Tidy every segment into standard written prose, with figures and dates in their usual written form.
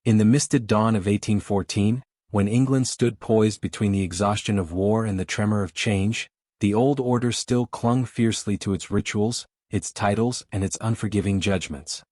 In the misted dawn of 1814, when England stood poised between the exhaustion of war and the tremor of change, the old order still clung fiercely to its rituals, its titles and its unforgiving judgments.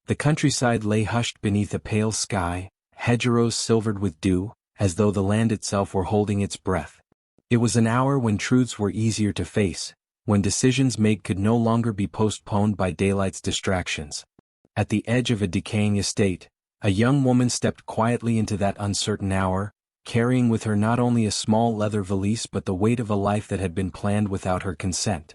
The countryside lay hushed beneath a pale sky, hedgerows silvered with dew, as though the land itself were holding its breath. It was an hour when truths were easier to face, when decisions made could no longer be postponed by daylight's distractions. At the edge of a decaying estate, a young woman stepped quietly into that uncertain hour, carrying with her not only a small leather valise but the weight of a life that had been planned without her consent.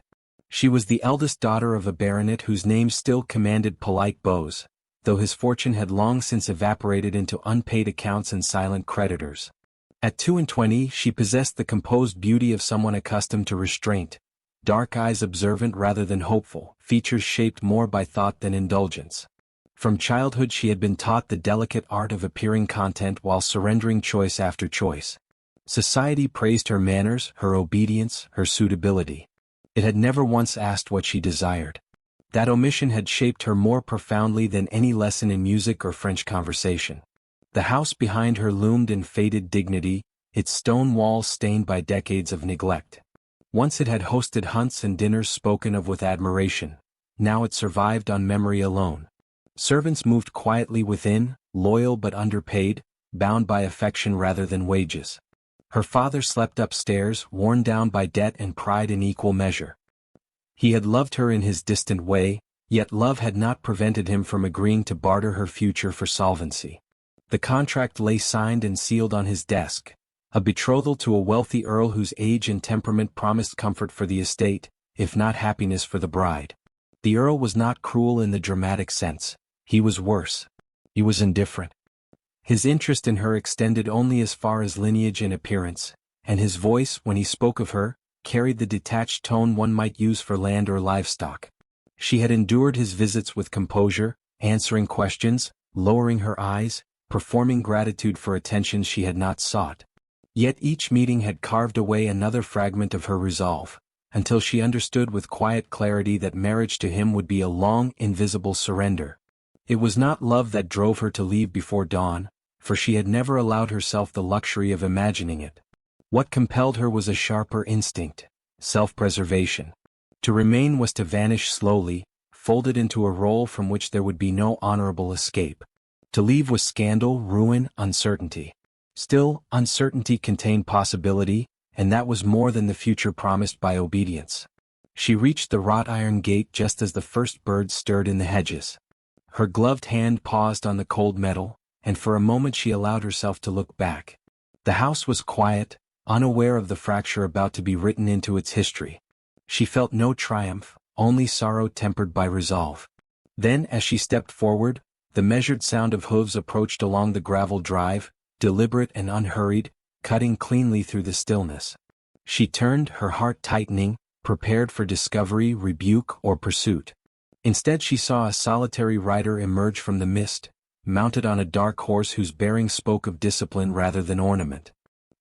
She was the eldest daughter of a baronet whose name still commanded polite bows, though his fortune had long since evaporated into unpaid accounts and silent creditors. At 22, she possessed the composed beauty of someone accustomed to restraint, dark eyes observant rather than hopeful, features shaped more by thought than indulgence. From childhood she had been taught the delicate art of appearing content while surrendering choice after choice. Society praised her manners, her obedience, her suitability. It had never once asked what she desired. That omission had shaped her more profoundly than any lesson in music or French conversation. The house behind her loomed in faded dignity, its stone walls stained by decades of neglect. Once it had hosted hunts and dinners spoken of with admiration. Now it survived on memory alone. Servants moved quietly within, loyal but underpaid, bound by affection rather than wages. Her father slept upstairs, worn down by debt and pride in equal measure. He had loved her in his distant way, yet love had not prevented him from agreeing to barter her future for solvency. The contract lay signed and sealed on his desk, a betrothal to a wealthy earl whose age and temperament promised comfort for the estate, if not happiness for the bride. The earl was not cruel in the dramatic sense. He was worse. He was indifferent. His interest in her extended only as far as lineage and appearance, and his voice, when he spoke of her, carried the detached tone one might use for land or livestock. She had endured his visits with composure, answering questions, lowering her eyes, performing gratitude for attentions she had not sought. Yet each meeting had carved away another fragment of her resolve, until she understood with quiet clarity that marriage to him would be a long, invisible surrender. It was not love that drove her to leave before dawn, for she had never allowed herself the luxury of imagining it. What compelled her was a sharper instinct, self-preservation. To remain was to vanish slowly, folded into a role from which there would be no honorable escape. To leave was scandal, ruin, uncertainty. Still, uncertainty contained possibility, and that was more than the future promised by obedience. She reached the wrought iron gate just as the first birds stirred in the hedges. Her gloved hand paused on the cold metal, and for a moment she allowed herself to look back. The house was quiet, unaware of the fracture about to be written into its history. She felt no triumph, only sorrow tempered by resolve. Then, as she stepped forward, the measured sound of hooves approached along the gravel drive, deliberate and unhurried, cutting cleanly through the stillness. She turned, her heart tightening, prepared for discovery, rebuke, or pursuit. Instead she saw a solitary rider emerge from the mist, mounted on a dark horse whose bearing spoke of discipline rather than ornament.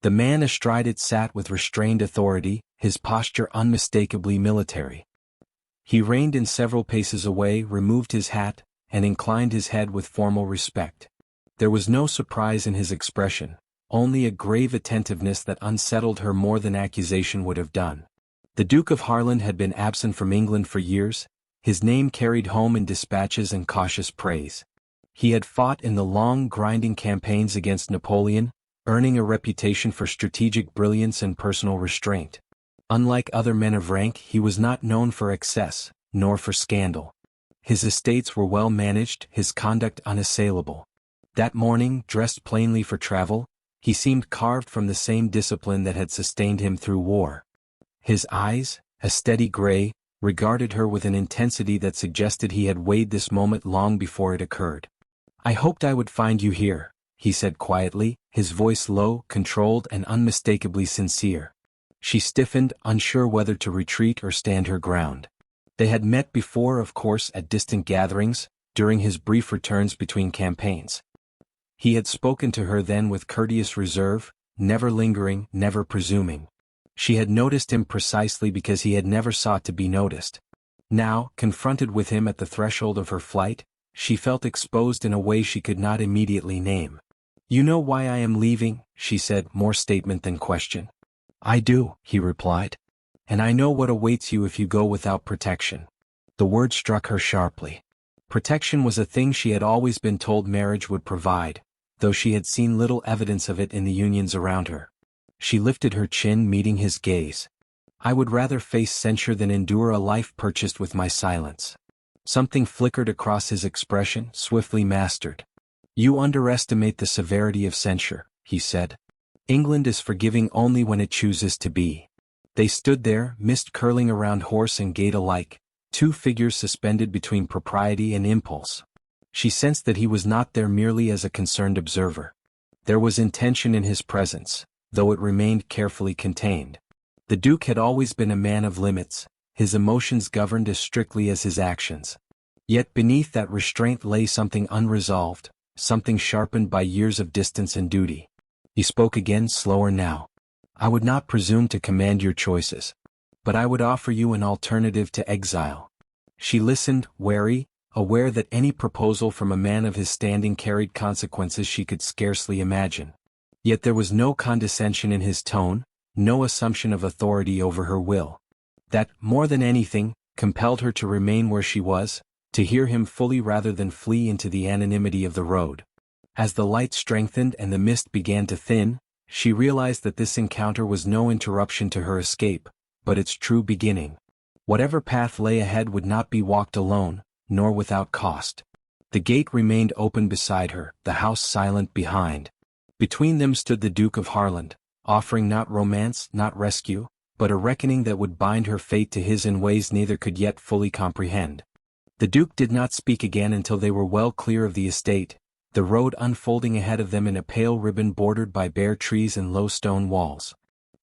The man astride it sat with restrained authority, his posture unmistakably military. He reined in several paces away, removed his hat, and inclined his head with formal respect. There was no surprise in his expression, only a grave attentiveness that unsettled her more than accusation would have done. The Duke of Harland had been absent from England for years, his name carried home in dispatches and cautious praise. He had fought in the long, grinding campaigns against Napoleon, earning a reputation for strategic brilliance and personal restraint. Unlike other men of rank, he was not known for excess, nor for scandal. His estates were well managed, his conduct unassailable. That morning, dressed plainly for travel, he seemed carved from the same discipline that had sustained him through war. His eyes, a steady gray, regarded her with an intensity that suggested he had weighed this moment long before it occurred. "I hoped I would find you here," he said quietly, his voice low, controlled and unmistakably sincere. She stiffened, unsure whether to retreat or stand her ground. They had met before, of course, at distant gatherings, during his brief returns between campaigns. He had spoken to her then with courteous reserve, never lingering, never presuming. She had noticed him precisely because he had never sought to be noticed. Now, confronted with him at the threshold of her flight, She felt exposed in a way she could not immediately name. "You know why I am leaving?" she said, more statement than question. "I do," he replied. "And I know what awaits you if you go without protection." The word struck her sharply. Protection was a thing she had always been told marriage would provide, though she had seen little evidence of it in the unions around her. She lifted her chin, meeting his gaze. "I would rather face censure than endure a life purchased with my silence." Something flickered across his expression, swiftly mastered. "You underestimate the severity of censure," he said. "England is forgiving only when it chooses to be." They stood there, mist curling around horse and gate alike, two figures suspended between propriety and impulse. She sensed that he was not there merely as a concerned observer. There was intention in his presence, though it remained carefully contained. The Duke had always been a man of limits, his emotions governed as strictly as his actions. Yet beneath that restraint lay something unresolved, something sharpened by years of distance and duty. He spoke again, slower now. "I would not presume to command your choices. But I would offer you an alternative to exile." She listened, wary, aware that any proposal from a man of his standing carried consequences she could scarcely imagine. Yet there was no condescension in his tone, no assumption of authority over her will. That, more than anything, compelled her to remain where she was, to hear him fully rather than flee into the anonymity of the road. As the light strengthened and the mist began to thin, she realized that this encounter was no interruption to her escape, but its true beginning. Whatever path lay ahead would not be walked alone, nor without cost. The gate remained open beside her, the house silent behind. Between them stood the Duke of Harland, offering not romance, not rescue, but a reckoning that would bind her fate to his in ways neither could yet fully comprehend. The Duke did not speak again until they were well clear of the estate, the road unfolding ahead of them in a pale ribbon bordered by bare trees and low stone walls.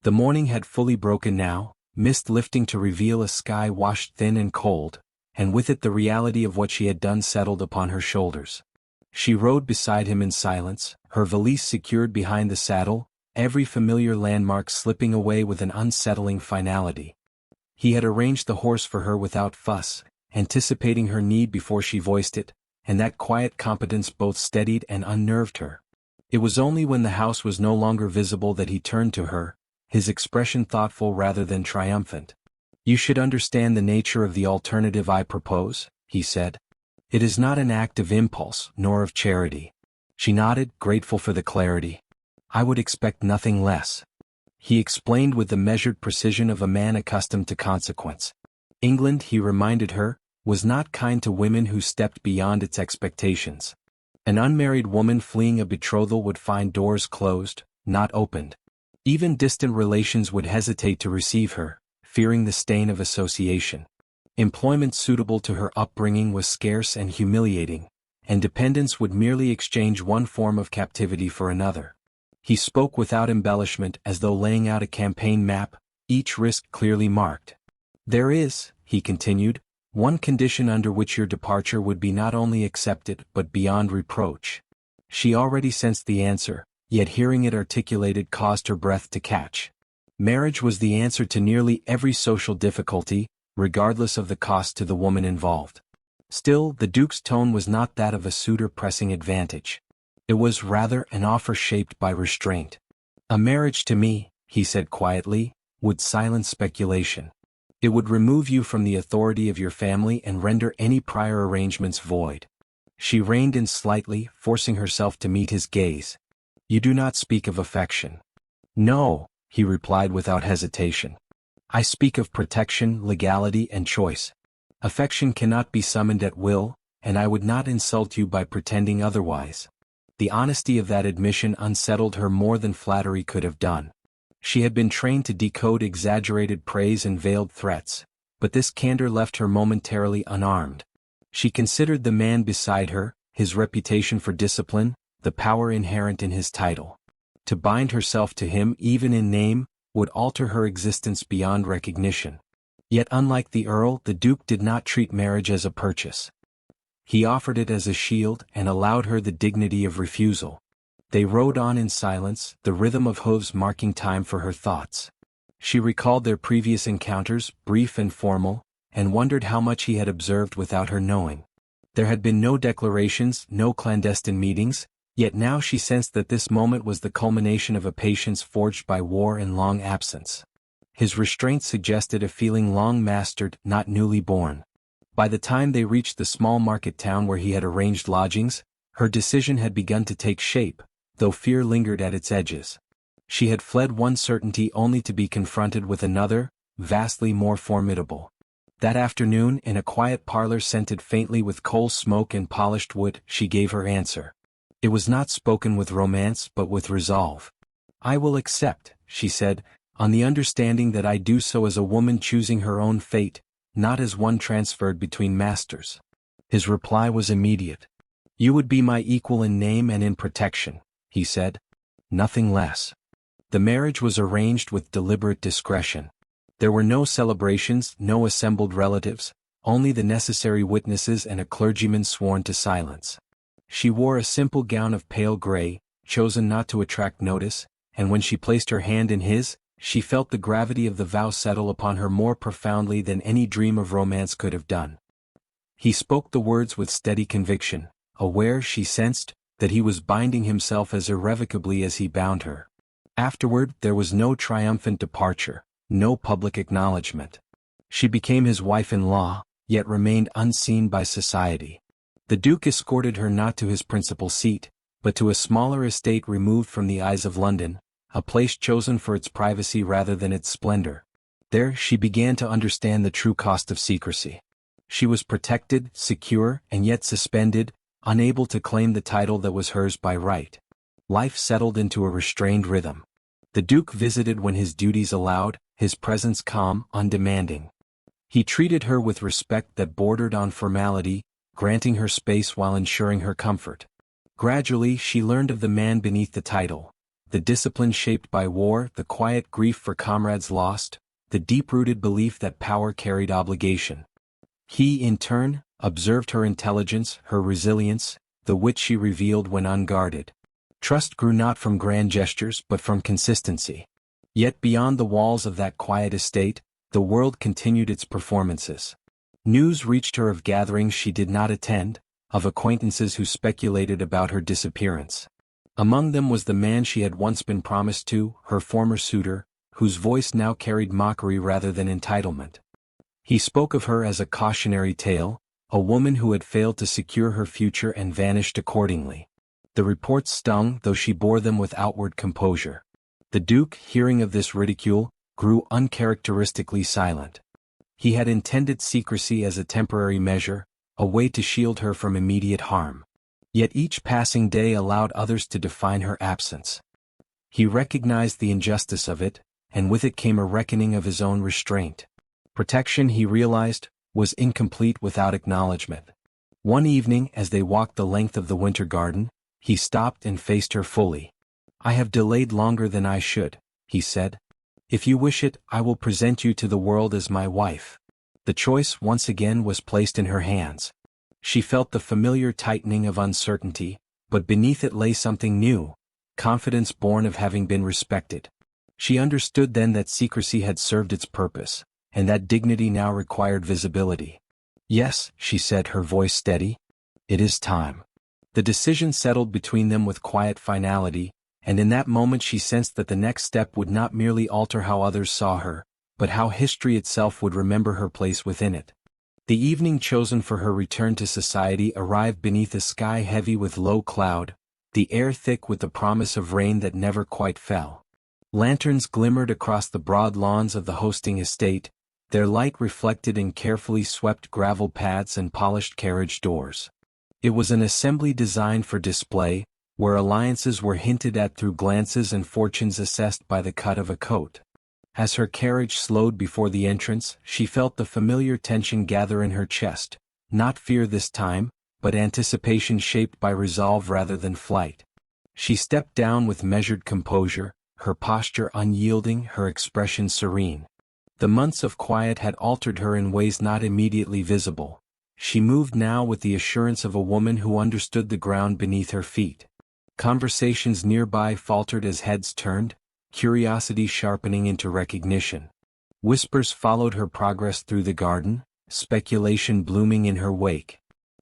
The morning had fully broken now, mist lifting to reveal a sky washed thin and cold, and with it the reality of what she had done settled upon her shoulders. She rode beside him in silence, her valise secured behind the saddle, every familiar landmark slipping away with an unsettling finality. He had arranged the horse for her without fuss, anticipating her need before she voiced it, and that quiet competence both steadied and unnerved her. It was only when the house was no longer visible that he turned to her, his expression thoughtful rather than triumphant. "You should understand the nature of the alternative I propose," he said. "It is not an act of impulse, nor of charity." She nodded, grateful for the clarity. "I would expect nothing less." He explained with the measured precision of a man accustomed to consequence. England, he reminded her, was not kind to women who stepped beyond its expectations. An unmarried woman fleeing a betrothal would find doors closed, not opened. Even distant relations would hesitate to receive her, fearing the stain of association. Employment suitable to her upbringing was scarce and humiliating, and dependents would merely exchange one form of captivity for another. He spoke without embellishment as though laying out a campaign map, each risk clearly marked. "There is," he continued, "one condition under which your departure would be not only accepted but beyond reproach." She already sensed the answer, yet hearing it articulated caused her breath to catch. Marriage was the answer to nearly every social difficulty, regardless of the cost to the woman involved. Still, the Duke's tone was not that of a suitor pressing advantage. It was rather an offer shaped by restraint. "A marriage to me," he said quietly, "would silence speculation. It would remove you from the authority of your family and render any prior arrangements void." She reined in slightly, forcing herself to meet his gaze. "You do not speak of affection." "No," he replied without hesitation. "I speak of protection, legality, and choice. Affection cannot be summoned at will, and I would not insult you by pretending otherwise." The honesty of that admission unsettled her more than flattery could have done. She had been trained to decode exaggerated praise and veiled threats, but this candor left her momentarily unarmed. She considered the man beside her, his reputation for discipline, the power inherent in his title. To bind herself to him even in name, would alter her existence beyond recognition. Yet unlike the Earl, the Duke did not treat marriage as a purchase. He offered it as a shield and allowed her the dignity of refusal. They rode on in silence, the rhythm of hooves marking time for her thoughts. She recalled their previous encounters, brief and formal, and wondered how much he had observed without her knowing. There had been no declarations, no clandestine meetings, yet now she sensed that this moment was the culmination of a patience forged by war and long absence. His restraint suggested a feeling long mastered, not newly born. By the time they reached the small market town where he had arranged lodgings, her decision had begun to take shape, though fear lingered at its edges. She had fled one certainty only to be confronted with another, vastly more formidable. That afternoon, in a quiet parlor scented faintly with coal smoke and polished wood, she gave her answer. It was not spoken with romance but with resolve. "I will accept," she said, "on the understanding that I do so as a woman choosing her own fate, not as one transferred between masters." His reply was immediate. "You would be my equal in name and in protection," he said. "Nothing less." The marriage was arranged with deliberate discretion. There were no celebrations, no assembled relatives, only the necessary witnesses and a clergyman sworn to silence. She wore a simple gown of pale gray, chosen not to attract notice, and when she placed her hand in his, she felt the gravity of the vow settle upon her more profoundly than any dream of romance could have done. He spoke the words with steady conviction, aware, she sensed, that he was binding himself as irrevocably as he bound her. Afterward, there was no triumphant departure, no public acknowledgement. She became his wife-in-law, yet remained unseen by society. The Duke escorted her not to his principal seat, but to a smaller estate removed from the eyes of London, a place chosen for its privacy rather than its splendor. There she began to understand the true cost of secrecy. She was protected, secure, and yet suspended, unable to claim the title that was hers by right. Life settled into a restrained rhythm. The Duke visited when his duties allowed, his presence calm, undemanding. He treated her with respect that bordered on formality, granting her space while ensuring her comfort. Gradually she learned of the man beneath the title, the discipline shaped by war, the quiet grief for comrades lost, the deep-rooted belief that power carried obligation. He, in turn, observed her intelligence, her resilience, the wit she revealed when unguarded. Trust grew not from grand gestures but from consistency. Yet beyond the walls of that quiet estate, the world continued its performances. News reached her of gatherings she did not attend, of acquaintances who speculated about her disappearance. Among them was the man she had once been promised to, her former suitor, whose voice now carried mockery rather than entitlement. He spoke of her as a cautionary tale, a woman who had failed to secure her future and vanished accordingly. The reports stung, though she bore them with outward composure. The Duke, hearing of this ridicule, grew uncharacteristically silent. He had intended secrecy as a temporary measure, a way to shield her from immediate harm. Yet each passing day allowed others to define her absence. He recognized the injustice of it, and with it came a reckoning of his own restraint. Protection, he realized, was incomplete without acknowledgement. One evening, as they walked the length of the winter garden, he stopped and faced her fully. "I have delayed longer than I should," he said. "If you wish it, I will present you to the world as my wife." The choice once again was placed in her hands. She felt the familiar tightening of uncertainty, but beneath it lay something new, confidence born of having been respected. She understood then that secrecy had served its purpose, and that dignity now required visibility. "Yes," she said, her voice steady. "It is time." The decision settled between them with quiet finality, and in that moment she sensed that the next step would not merely alter how others saw her, but how history itself would remember her place within it. The evening chosen for her return to society arrived beneath a sky heavy with low cloud, the air thick with the promise of rain that never quite fell. Lanterns glimmered across the broad lawns of the hosting estate, their light reflected in carefully swept gravel paths and polished carriage doors. It was an assembly designed for display, where alliances were hinted at through glances and fortunes assessed by the cut of a coat. As her carriage slowed before the entrance, she felt the familiar tension gather in her chest, not fear this time, but anticipation shaped by resolve rather than flight. She stepped down with measured composure, her posture unyielding, her expression serene. The months of quiet had altered her in ways not immediately visible. She moved now with the assurance of a woman who understood the ground beneath her feet. Conversations nearby faltered as heads turned, curiosity sharpening into recognition. Whispers followed her progress through the garden, speculation blooming in her wake.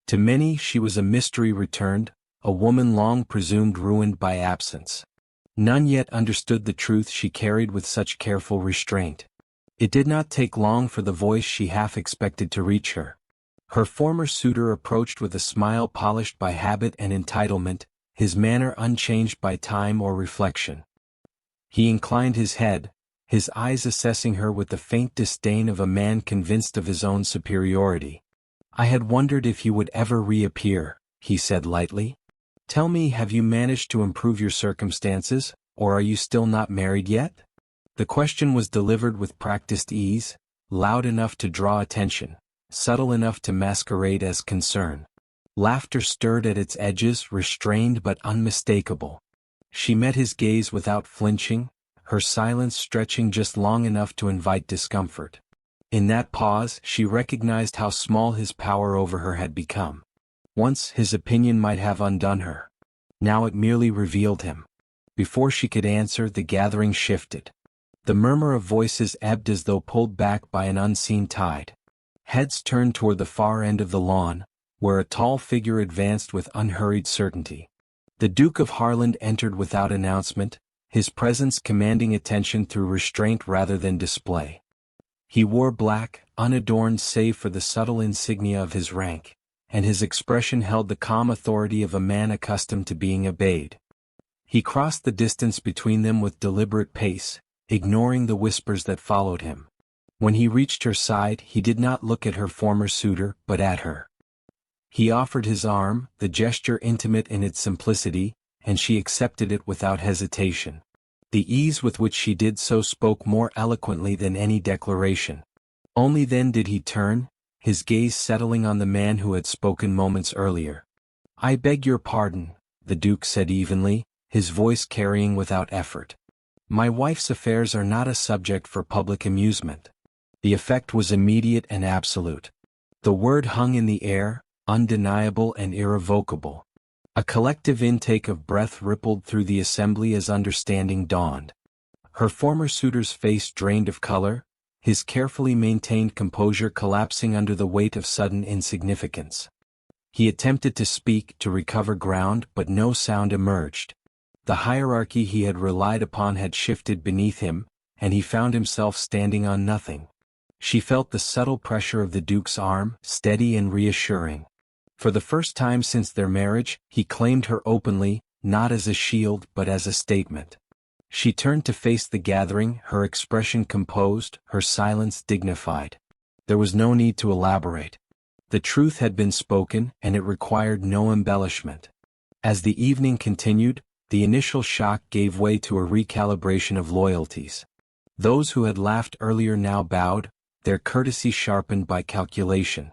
To many she was a mystery returned, a woman long presumed ruined by absence. None yet understood the truth she carried with such careful restraint. It did not take long for the voice she half expected to reach her. Her former suitor approached with a smile polished by habit and entitlement, his manner unchanged by time or reflection. He inclined his head, his eyes assessing her with the faint disdain of a man convinced of his own superiority. "I had wondered if you would ever reappear," he said lightly. "Tell me, have you managed to improve your circumstances, or are you still not married yet?" The question was delivered with practiced ease, loud enough to draw attention, subtle enough to masquerade as concern. Laughter stirred at its edges, restrained but unmistakable. She met his gaze without flinching, her silence stretching just long enough to invite discomfort. In that pause she recognized how small his power over her had become. Once his opinion might have undone her. Now it merely revealed him. Before she could answer, the gathering shifted. The murmur of voices ebbed as though pulled back by an unseen tide. Heads turned toward the far end of the lawn, where a tall figure advanced with unhurried certainty. The Duke of Harland entered without announcement, his presence commanding attention through restraint rather than display. He wore black, unadorned save for the subtle insignia of his rank, and his expression held the calm authority of a man accustomed to being obeyed. He crossed the distance between them with deliberate pace, ignoring the whispers that followed him. When he reached her side, he did not look at her former suitor, but at her. He offered his arm, the gesture intimate in its simplicity, and she accepted it without hesitation. The ease with which she did so spoke more eloquently than any declaration. Only then did he turn, his gaze settling on the man who had spoken moments earlier. "I beg your pardon," the Duke said evenly, his voice carrying without effort. "My wife's affairs are not a subject for public amusement." The effect was immediate and absolute. The word hung in the air, undeniable and irrevocable. A collective intake of breath rippled through the assembly as understanding dawned. Her former suitor's face drained of color, his carefully maintained composure collapsing under the weight of sudden insignificance. He attempted to speak, to recover ground, but no sound emerged. The hierarchy he had relied upon had shifted beneath him, and he found himself standing on nothing. She felt the subtle pressure of the Duke's arm, steady and reassuring. For the first time since their marriage, he claimed her openly, not as a shield but as a statement. She turned to face the gathering, her expression composed, her silence dignified. There was no need to elaborate. The truth had been spoken, and it required no embellishment. As the evening continued, the initial shock gave way to a recalibration of loyalties. Those who had laughed earlier now bowed, their courtesy sharpened by calculation.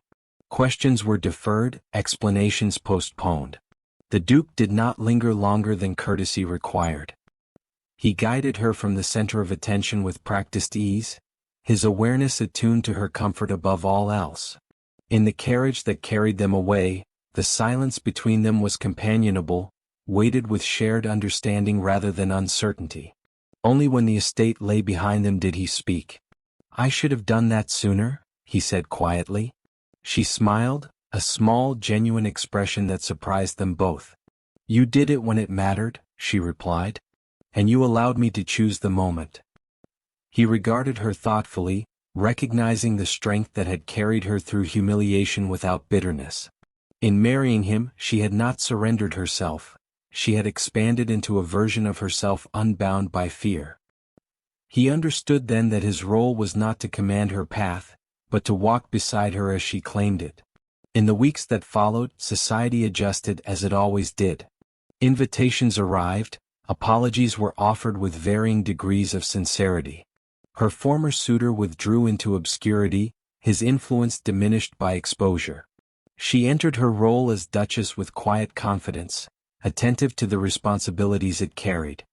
Questions were deferred, explanations postponed. The Duke did not linger longer than courtesy required. He guided her from the center of attention with practiced ease, his awareness attuned to her comfort above all else. In the carriage that carried them away, the silence between them was companionable, weighted with shared understanding rather than uncertainty. Only when the estate lay behind them did he speak. "I should have done that sooner," he said quietly. She smiled, a small, genuine expression that surprised them both. "You did it when it mattered," she replied. "And you allowed me to choose the moment." He regarded her thoughtfully, recognizing the strength that had carried her through humiliation without bitterness. In marrying him, she had not surrendered herself. She had expanded into a version of herself unbound by fear. He understood then that his role was not to command her path, but to walk beside her as she claimed it. In the weeks that followed, society adjusted as it always did. Invitations arrived, apologies were offered with varying degrees of sincerity. Her former suitor withdrew into obscurity, his influence diminished by exposure. She entered her role as Duchess with quiet confidence, attentive to the responsibilities it carried.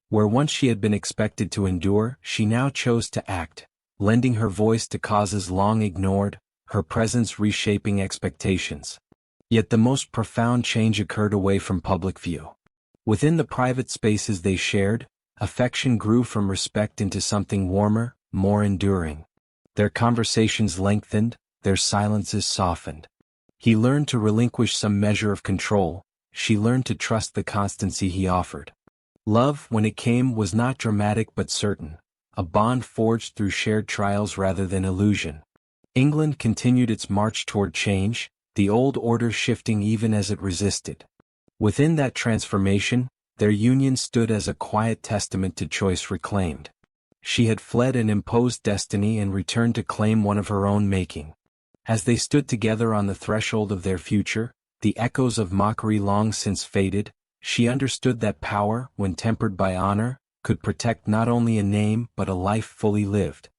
Where once she had been expected to endure, she now chose to act, lending her voice to causes long ignored, her presence reshaping expectations. Yet the most profound change occurred away from public view. Within the private spaces they shared, affection grew from respect into something warmer, more enduring. Their conversations lengthened, their silences softened. He learned to relinquish some measure of control, she learned to trust the constancy he offered. Love, when it came, was not dramatic but certain, a bond forged through shared trials rather than illusion. England continued its march toward change, the old order shifting even as it resisted. Within that transformation, their union stood as a quiet testament to choice reclaimed. She had fled an imposed destiny and returned to claim one of her own making. As they stood together on the threshold of their future, the echoes of mockery long since faded, she understood that power, when tempered by honor, could protect not only a name but a life fully lived.